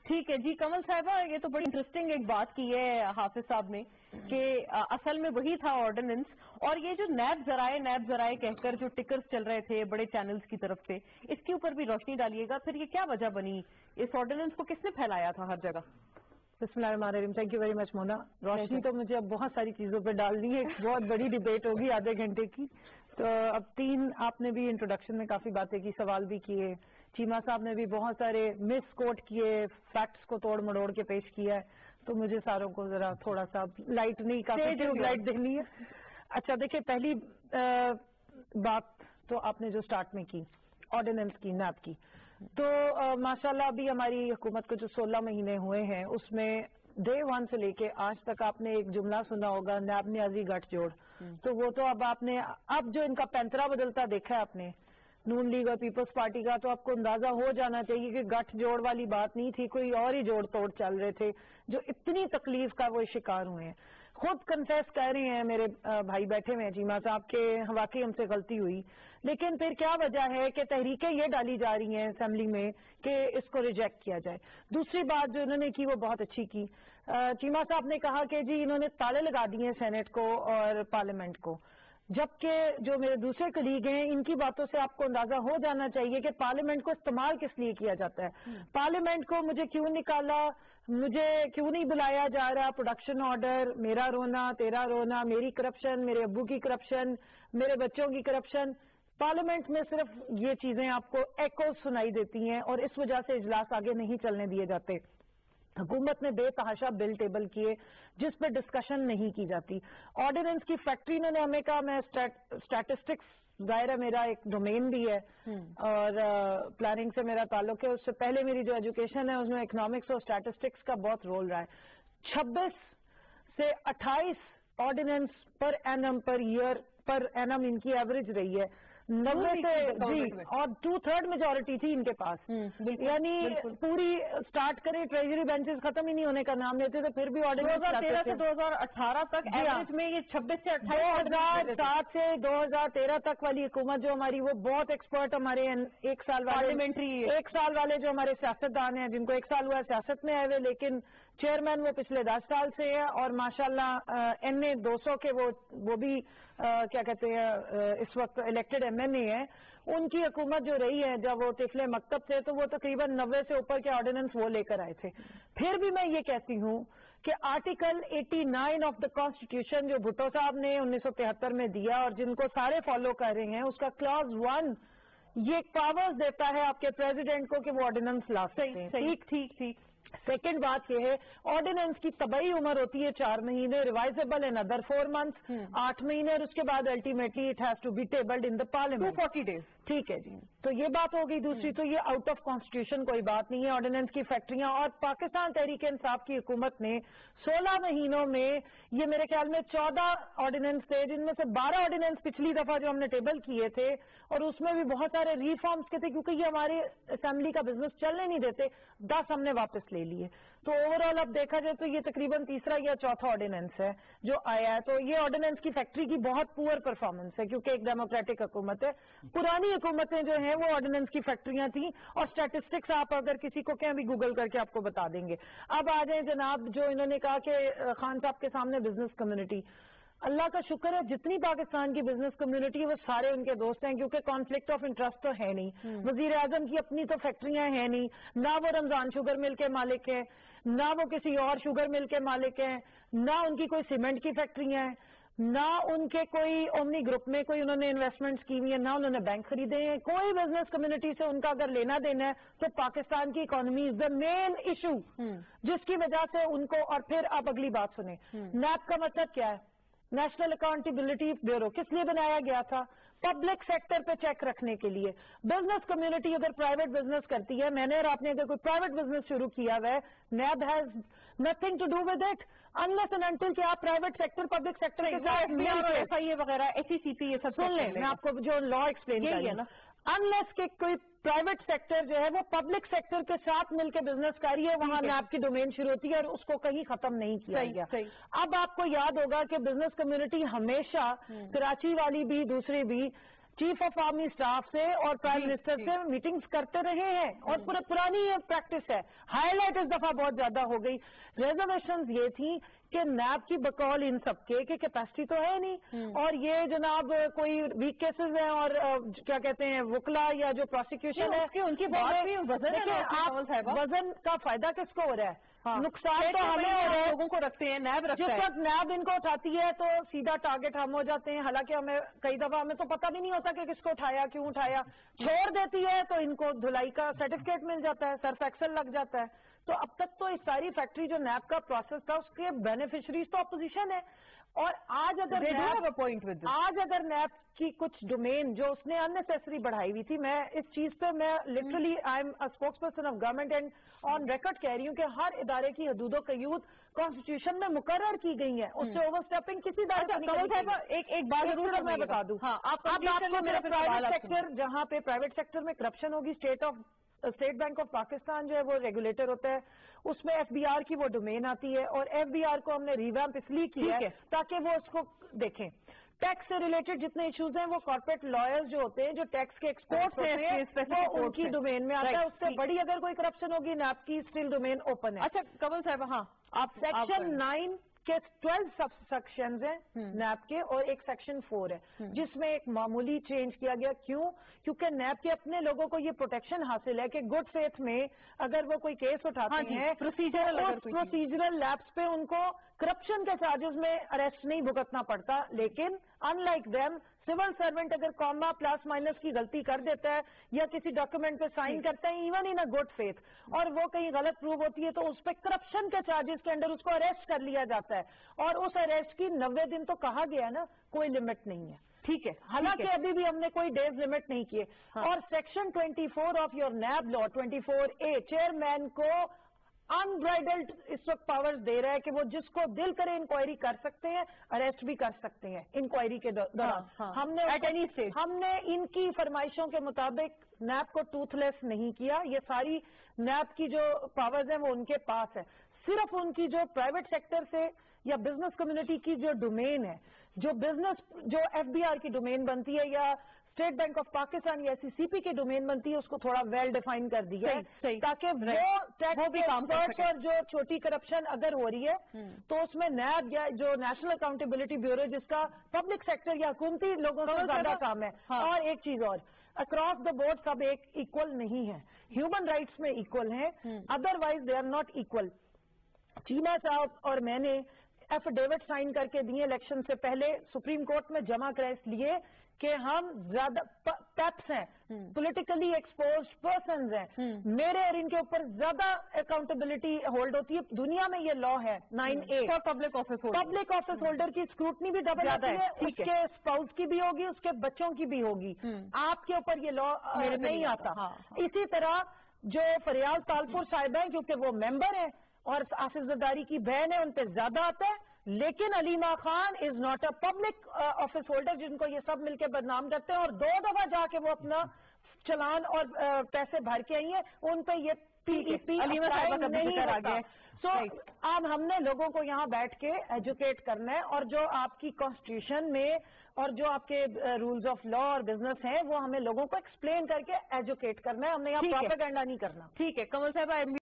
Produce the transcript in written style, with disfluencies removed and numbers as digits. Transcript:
ٹھیک ہے جی کمل صاحبہ، یہ تو بڑی انٹرسٹنگ ایک بات کی ہے حافظ صاحب نے کہ اصل میں وہی تھا آرڈیننس، اور یہ جو نیب ذرائع کہہ کر جو ٹکرز چل رہے تھے بڑے چینلز کی طرف سے، اس کے اوپر بھی روشنی ڈالیے گا. پھر یہ کیا وجہ بنی، اس آرڈیننس کو کس نے پھیلایا تھا ہر جگہ؟ بسم اللہ الرحمن الرحیم. تھینک یو ویری مچ مونا. روشنی تو مجھے اب بہت ساری چیزوں پہ ڈالنی ہے، بہت بڑی ڈبیٹ ہوگی آدھے گھنٹے کی. تو اب آپ نے بھی انٹروڈکشن میں کافی باتیں کی، سوال بھی کیے، چیما صاحب نے بھی بہت سارے مس کوٹ کیے، فیکٹس کو توڑ مڑوڑ کے پیش کیا ہے. تو مجھے ساروں کو ذرا تھوڑا سا لائٹ نہیں، کافی ٹیوب لائٹ دینی ہے. اچھا دیکھیں، پہلی بات تو آپ نے جو سٹارٹ میں کی آرڈیننس کی، نیب کی، تو ماشاءاللہ ابھی ہماری حکومت کو جو 16 مہینے ہوئے ہیں اس میں ڈے 1 سے لے کے آج تک آپ نے ایک جملہ سنا ہوگا، نیب نیازی گٹھ جوڑ. تو وہ تو اب آپ نے جو ان کا پینترا بدلتا دیکھا ہے آپ نے نون لیگ اور پیپلز پارٹی کا، تو آپ کو اندازہ ہو جانا چاہیے کہ گٹھ جوڑ والی بات نہیں تھی، کوئی اور ہی جوڑ توڑ چل رہے تھے جو اتنی تکلیف کا وہ شکار ہوئے ہیں. خود کنفیس کر رہے ہیں میرے بھائی بیٹھے ہوئے ہیں چیما صاحب کے واقعی ہم سے غلطی ہوئی، لیکن پھر کیا وجہ ہے کہ تحریکیں یہ ڈالی جا رہی ہیں اسمبلی میں کہ اس کو ریجیکٹ کیا جائے. دوسری بات جو انہوں نے کی وہ بہت اچھی کی. چیما صاحب نے کہا کہ جی انہوں نے تالے لگا دیے سینٹ کو اور پارلیمنٹ کو، جبکہ جو میرے دوسرے کلیگ ہیں ان کی باتوں سے آپ کو اندازہ ہو جانا چاہیے کہ پارلیمنٹ کو استعمال کس لیے کیا جاتا ہے. پارلیمنٹ کو مجھے کیوں نکالا، مجھے کیوں نہیں بلایا جا رہا، پروڈکشن آرڈر، میرا رونا تیرا رونا، میری کرپشن، میرے ابو کی کرپشن، میرے بچوں کی کرپشن. پارلیمنٹ میں صرف یہ چیزیں آپ کو ایکو سنائی دیتی ہیں اور اس وجہ سے اجلاس آگے نہیں چلنے دیے جاتے. حکومت نے بے تحاشا بل ٹیبل کیے جس پہ ڈسکشن نہیں کی جاتی. آرڈیننس کی فیکٹری نے ہمیں کہا، میں اسٹیٹسٹکس ظاہر ہے میرا ایک ڈومین بھی ہے اور پلاننگ سے میرا تعلق ہے، اس سے پہلے میری جو ایجوکیشن ہے اس میں اکنامکس اور اسٹیٹسٹکس کا بہت رول رہا ہے. 26 سے 28 ordinance per annum per year per annum ان کی ایوریج رہی ہے. 90 سے جی، اور 2/3 میجورٹی تھی ان کے پاس. یعنی پوری اسٹارٹ کریں، ٹریجری بینچز ختم ہی نہیں ہونے کا نام لیتے تھے، پھر بھی آرڈیننس 2013 سے 2018 تک ایوریج میں یہ 26 سے 28، 2007 سے 2013 تک والی حکومت جو ہماری، وہ بہت ایکسپرٹ ہمارے ایک سال والے جو ہمارے سیاستدان ہیں جن کو 1 سال ہوا ہے سیاست میں آئے ہوئے، لیکن چیئرمین وہ پچھلے 10 سال سے ہے، اور ماشاءاللہ NA 200 کے وہ بھی کیا کہتے ہیں اس وقت الیکٹڈ MNA ہے. ان کی حکومت جو رہی ہے جب وہ طفل مکتب تھے تو وہ تقریباً 90 سے اوپر کے آرڈیننس وہ لے کر آئے تھے. پھر بھی میں یہ کہتی ہوں کہ آرٹیکل 89 آف دا کانسٹیٹیوشن جو بھٹو صاحب نے 1973 میں دیا اور جن کو سارے فالو کر رہے ہیں، اس کا کلاز 1 یہ پاورز دیتا ہے آپ کے پریزیڈنٹ کو کہ وہ آرڈیننس لا سکتے ہیں. ٹھیک. سیکنڈ بات یہ ہے، آرڈیننس کی طبعی عمر ہوتی ہے 4 مہینے، ریوائزبل ان ادر 4 months 8 مہینے، اور اس کے بعد ultimately it has to be tabled in the parliament 240 days. ٹھیک ہے جی، تو یہ بات ہو گئی. دوسری تو یہ آؤٹ آف کانسٹیٹیوشن کوئی بات نہیں ہے آرڈیننس کی فیکٹریاں. اور پاکستان تحریک انصاف کی حکومت نے 16 مہینوں میں یہ میرے خیال میں 14 آرڈیننس تھے، جن میں سے 12 آرڈیننس پچھلی دفعہ جو ہم نے ٹیبل کیے تھے، اور اس میں بھی بہت سارے ریفارمز کے تھے کیونکہ یہ ہمارے اسمبلی کا بزنس چلنے نہیں دیتے. 10 ہم نے واپس لے لیے. تو اوور آل اب دیکھا جائے تو یہ تقریباً تیسرا یا چوتھا آرڈیننس ہے جو آیا ہے. تو یہ آرڈیننس کی فیکٹری کی بہت پور پرفارمنس ہے کیونکہ ایک ڈیموکریٹک حکومت ہے. پرانی حکومتیں جو ہیں وہ آرڈیننس کی فیکٹریاں تھیں، اور اسٹیٹسٹکس آپ اگر کسی کو کہیں بھی گوگل کر کے آپ کو بتا دیں گے. اب آ جائیں جناب، جو انہوں نے کہا کہ خان صاحب کے سامنے بزنس کمیونٹی، اللہ کا شکر ہے جتنی پاکستان کی بزنس کمیونٹی ہے وہ سارے ان کے دوست ہیں، کیونکہ کانفلکٹ آف انٹرسٹ تو ہے نہیں. وزیر اعظم کی اپنی تو فیکٹریاں ہیں نہیں، نہ وہ رمضان شوگر مل کے مالک ہیں، نہ وہ کسی اور شوگر مل کے مالک ہیں، نہ ان کی کوئی سیمنٹ کی فیکٹریاں ہیں، نہ ان کے کوئی اومنی گروپ میں کوئی انہوں نے انویسٹمنٹس کی ہوئی ہیں، نہ انہوں نے بینک خریدے ہیں. کوئی بزنس کمیونٹی سے ان کا اگر لینا دینا ہے تو پاکستان کی economy is the main issue جس کی وجہ سے ان کو. اور پھر آپ اگلی بات سنیں، نیب کا مطلب کیا ہے؟ نیشنل اکاؤنٹیبلٹی بیورو کس لیے بنایا گیا تھا؟ پبلک سیکٹر پہ چیک رکھنے کے لیے. بزنس کمیونٹی اگر پرائیویٹ بزنس کرتی ہے، میں نے اور آپ نے اگر کوئی پرائیویٹ بزنس شروع کیا ہوا ہے، NAB has nothing to do with it unless and until کہ آپ پرائیویٹ سیکٹر پبلک سیکٹر کے ساتھ FIA وغیرہ SECP یہ سب سن لیں. میں آپ کو جو لا ایکسپلین کر رہی ہوں، انلیس کہ کوئی پرائیویٹ سیکٹر جو ہے وہ پبلک سیکٹر کے ساتھ مل کے بزنس کر رہی ہے، وہاں نیب کی ڈومین شروع ہوتی ہے اور اس کو کہیں ختم نہیں کیا گیا. اب آپ کو یاد ہوگا کہ بزنس کمیونٹی ہمیشہ کراچی والی بھی دوسری بھی چیف آف آرمی اسٹاف سے اور پرائم منسٹر سے میٹنگز کرتے رہے ہیں اور پرانی پریکٹس ہے. ہائی لائٹ اس دفعہ بہت زیادہ ہو گئی. ریزرویشنز یہ تھی کہ نیب کی بقول ان سب کے کہ کیپیسٹی تو ہے نہیں, اور یہ جناب کوئی ویک کیسز ہیں اور کیا کہتے ہیں وکلا یا جو پروسیکیوشن ہے ان کی وزن کا فائدہ کس کو ہو رہا ہے؟ نقصان تو ہمیں ہو رہا ہے, لوگوں کو رکھتے ہیں نیب رکھتا ہے. جس وقت نیب ان کو اٹھاتی ہے تو سیدھا ٹارگٹ ہم ہو جاتے ہیں, حالانکہ ہمیں کئی دفعہ ہمیں تو پتہ بھی نہیں ہوتا کہ کس کو اٹھایا, کیوں اٹھایا. چھوڑ دیتی ہے تو ان کو دھلائی کا سرٹیفکیٹ مل جاتا ہے, سرف ایکسل لگ جاتا ہے. تو اب تک تو اس ساری فیکٹری جو نیب کا پروسیس تھا اس کے بینیفیشریز تو اپوزیشن ہے. اور آج اگر نیب کی کچھ ڈومین جو اس نے اننیسیسری بڑھائی ہوئی تھی, میں اس چیز پہ میں literally I am a spokes person of government and on record کہہ رہی ہوں کہ ہر ادارے کی حدود و قیود کانسٹیٹیوشن میں مقرر کی گئی ہیں, اس سے اوور اسٹیپنگ کسی ادارے ایک بات ضرور میں بتا دوں. پرائیویٹ سیکٹر, جہاں پہ پرائیویٹ سیکٹر میں کرپشن ہوگی, اسٹیٹ بینک آف پاکستان جو ہے وہ ریگولیٹر ہوتا ہے, اس میں ایف بی آر کی وہ ڈومین آتی ہے, اور ایف بی آر کو ہم نے ریویمپ اس لیے کیا ہے تاکہ وہ اس کو دیکھیں. ٹیکس سے ریلیٹڈ جتنے ایشوز ہیں وہ کارپوریٹ لائرز جو ہوتے ہیں, جو ٹیکس کے ایکسپورٹس ہیں, وہ ان کی ڈومین میں آتا ہے. اس سے بڑی اگر کوئی کرپشن ہوگی نیب کی اسٹل ڈومین اوپن ہے. اچھا کنول صاحب, ہاں آپ سیکشن 9 کے 12 سب سیکشنز ہیں نیب کے, اور ایک سیکشن 4 ہے جس میں ایک معمولی چینج کیا گیا. کیونکہ نیب کے اپنے لوگوں کو یہ پروٹیکشن حاصل ہے کہ گڈ فیتھ میں اگر وہ کوئی کیس اٹھاتے ہیں پروسیجرل لیپس پہ ان کو کرپشن کے چارجز میں اریسٹ نہیں بھگتنا پڑتا. لیکن in like them civil servant اگر کاما پلس مائنس کی غلطی کر دیتا ہے یا کسی ڈاکومنٹ پہ سائن کرتا ہے even in a good faith, اور وہ کہیں غلط پروو ہوتی ہے تو اس پہ کرپشن کے چارجز کے انڈر اس کو اریسٹ کر لیا جاتا ہے, اور اس اریسٹ کی 90 دن تو کہا گیا نا, کوئی لمٹ نہیں ہے. ٹھیک ہے, حالانکہ ابھی بھی ہم نے کوئی ڈیز لمٹ نہیں کیے. اور section 24 of your NAB law 24A chairman کو انبرائڈلڈ اس وقت پاورز دے رہا ہے کہ وہ جس کو دل کرے انکوائری کر سکتے ہیں, اریسٹ بھی کر سکتے ہیں انکوائری کے دوران. ہم نے ان کی فرمائشوں کے مطابق نیب کو ٹوتھ لیس نہیں کیا. یہ ساری نیب کی جو پاورز ہیں وہ ان کے پاس ہے. صرف ان کی جو پرائیویٹ سیکٹر سے یا بزنس کمیونٹی کی جو ڈومین ہے, جو ایف بی آر کی ڈومین بنتی ہے یا اسٹیٹ بینک آف پاکستان یا SCCP کی ڈومین بنتی ہے, اس کو تھوڑا ویل ڈیفائن کر دیا ہے تاکہ وہ ٹیکس اور جو چھوٹی کرپشن اگر ہو رہی ہے تو اس میں نیب یا جو نیشنل اکاؤنٹیبلٹی بیورو جس کا پبلک سیکٹر یا حکومتی لوگوں سے زیادہ کام ہے. اور ایک چیز اور, اکراس دا بورڈ سب ایک ایکول نہیں ہے. ہیومن رائٹس میں ایکول ہیں, otherwise they are not equal. Cheema sahib اور میں نے ایفیڈیوٹ سائن کر کے دیے الیکشن سے پہلے, سپریم کورٹ میں جمع کرے اس لیے کہ ہم زیادہ پیپس ہیں, پولیٹیکلی ایکسپوزڈ پرسنز ہیں. میرے اور ان کے اوپر زیادہ اکاؤنٹیبلٹی ہولڈ ہوتی ہے. دنیا میں یہ لا ہے 9A پبلک آفس ہولڈر کی اسکروٹنی بھی ڈبل آتی ہے, اس کے اسپاؤس کی بھی ہوگی, اس کے بچوں کی بھی ہوگی. آپ کے اوپر یہ لا نہیں آتا. اسی طرح جو فریال تالپور صاحب ہیں, کیونکہ وہ ممبر ہیں اور آصف زرداری کی بہن ہے, ان پہ زیادہ آتا ہے. لیکن Aleema Khan is not a public office holder, جن کو یہ سب مل کے بدنام کرتے ہیں, اور 2 دفعہ جا کے وہ اپنا چلان اور پیسے بھر کے آئی ہیں. ان پہ یہ نہیں ہوتا. سو اب ہم نے لوگوں کو یہاں بیٹھ کے ایجوکیٹ کرنا ہے, اور جو آپ کی کانسٹیٹیوشن میں اور جو آپ کے رولز آف لا اور بزنس ہیں وہ ہمیں لوگوں کو ایکسپلین کر کے ایجوکیٹ کرنا ہے. ہم نے یہاں پروپیگنڈا نہیں کرنا. ٹھیک ہے کنول صاحب,